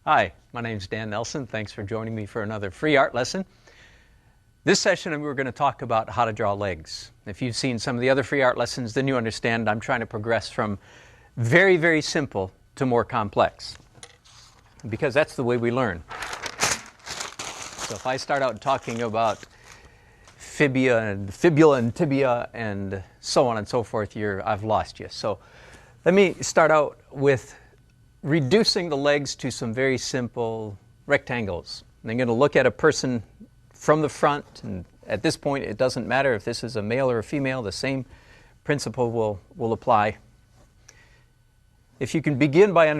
Hi, my name is Dan Nelson. Thanks for joining me for another free art lesson. This session we're going to talk about how to draw legs. If you've seen some of the other free art lessons, then you understand I'm trying to progress from very, very simple to more complex, because that's the way we learn. So if I start out talking about fibula and tibia and so on and so forth, I've lost you. So let me start out with reducing the legs to some very simple rectangles. And I'm going to look at a person from the front, and at this point it doesn't matter if this is a male or a female, the same principle will apply. If you can begin by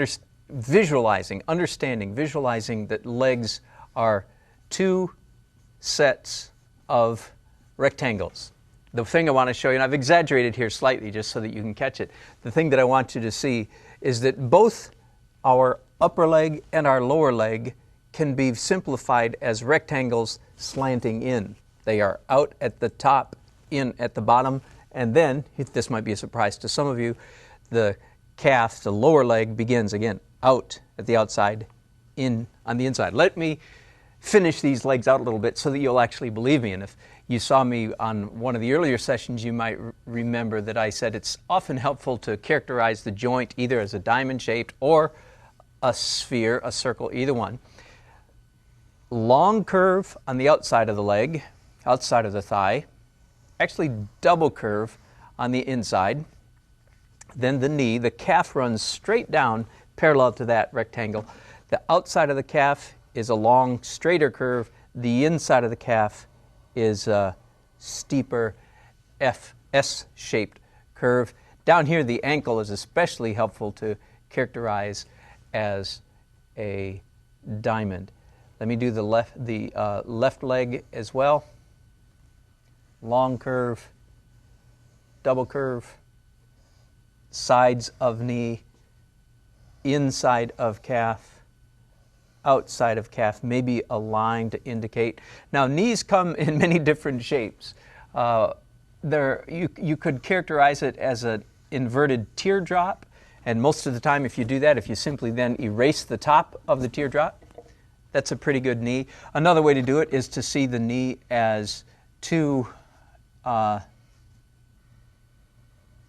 visualizing that legs are two sets of rectangles. The thing I want to show you, and I've exaggerated here slightly just so that you can catch it, the thing that I want you to see is that both our upper leg and our lower leg can be simplified as rectangles slanting in. They are out at the top, in at the bottom, and then, this might be a surprise to some of you, the calf, the lower leg, begins again out at the outside, in on the inside. Let me finish these legs out a little bit so that you'll actually believe me. And if you saw me on one of the earlier sessions, you might remember that I said it's often helpful to characterize the joint either as a diamond-shaped or a sphere, a circle, either one. Long curve on the outside of the leg, outside of the thigh, actually double curve on the inside. Then the knee, the calf runs straight down parallel to that rectangle. The outside of the calf is a long, straighter curve. The inside of the calf is a steeper S-shaped curve. Down here, the ankle is especially helpful to characterize as a diamond. Let me do the left leg as well. Long curve, double curve, sides of knee, inside of calf, outside of calf, maybe a line to indicate. Now, knees come in many different shapes. You could characterize it as an inverted teardrop. And most of the time, if you do that, if you simply then erase the top of the teardrop, that's a pretty good knee. Another way to do it is to see the knee as two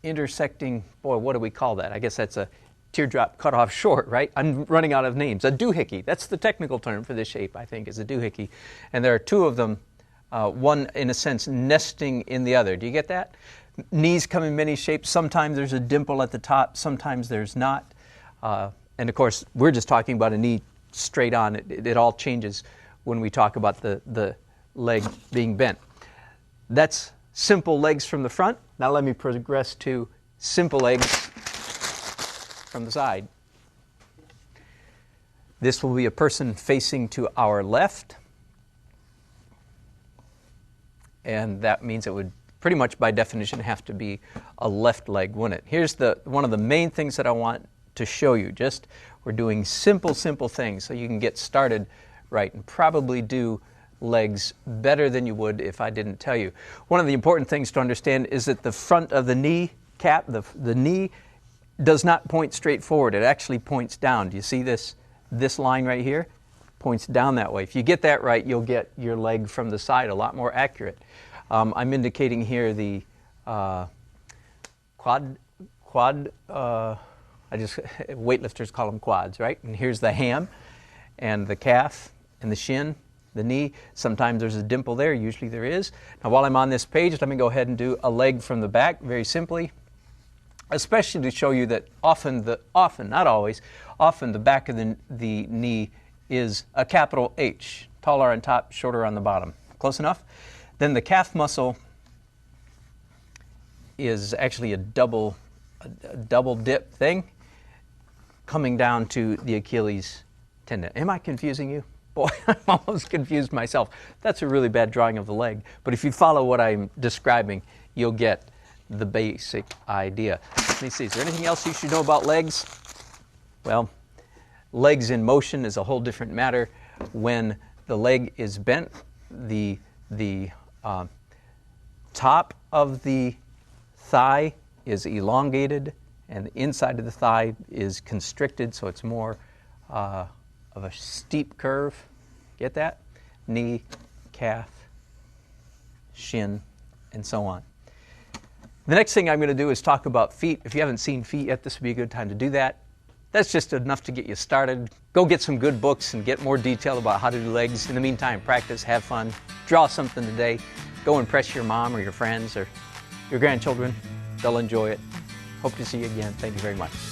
intersecting, what do we call that? I guess that's a teardrop cut off short, right? I'm running out of names. A doohickey, that's the technical term for this shape, I think, is a doohickey. And there are two of them, one, in a sense, nesting in the other. Do you get that? Knees come in many shapes. Sometimes there's a dimple at the top, sometimes there's not. And of course, we're just talking about a knee straight on. It all changes when we talk about the leg being bent. That's simple legs from the front. Now let me progress to simple legs from the side. This will be a person facing to our left. And that means it would pretty much by definition have to be a left leg, wouldn't it? Here's one of the main things that I want to show you. We're doing simple things so you can get started right and probably do legs better than you would if I didn't tell you. One of the important things to understand is that the front of the knee cap, the knee does not point straight forward. It actually points down. Do you see this line right here? Points down that way. If you get that right, you'll get your leg from the side a lot more accurate. I'm indicating here the weightlifters call them quads, right? And here's the ham and the calf and the shin, the knee. Sometimes there's a dimple there, usually there is. Now while I'm on this page, let me go ahead and do a leg from the back very simply, especially to show you that often, not always, often the back of the knee is a capital H, taller on top, shorter on the bottom. Close enough? Then the calf muscle is actually a double dip thing coming down to the Achilles tendon. Am I confusing you? Boy, I'm almost confused myself. That's a really bad drawing of the leg. But if you follow what I'm describing, you'll get the basic idea. Let me see, is there anything else you should know about legs? Well, legs in motion is a whole different matter. When the leg is bent, the top of the thigh is elongated and the inside of the thigh is constricted, so it's more of a steep curve. Get that? Knee, calf, shin, and so on. The next thing I'm going to do is talk about feet. If you haven't seen feet yet, this would be a good time to do that. That's just enough to get you started. Go get some good books and get more detail about how to do legs. In the meantime, practice, have fun, draw something today. Go impress your mom or your friends or your grandchildren. They'll enjoy it. Hope to see you again. Thank you very much.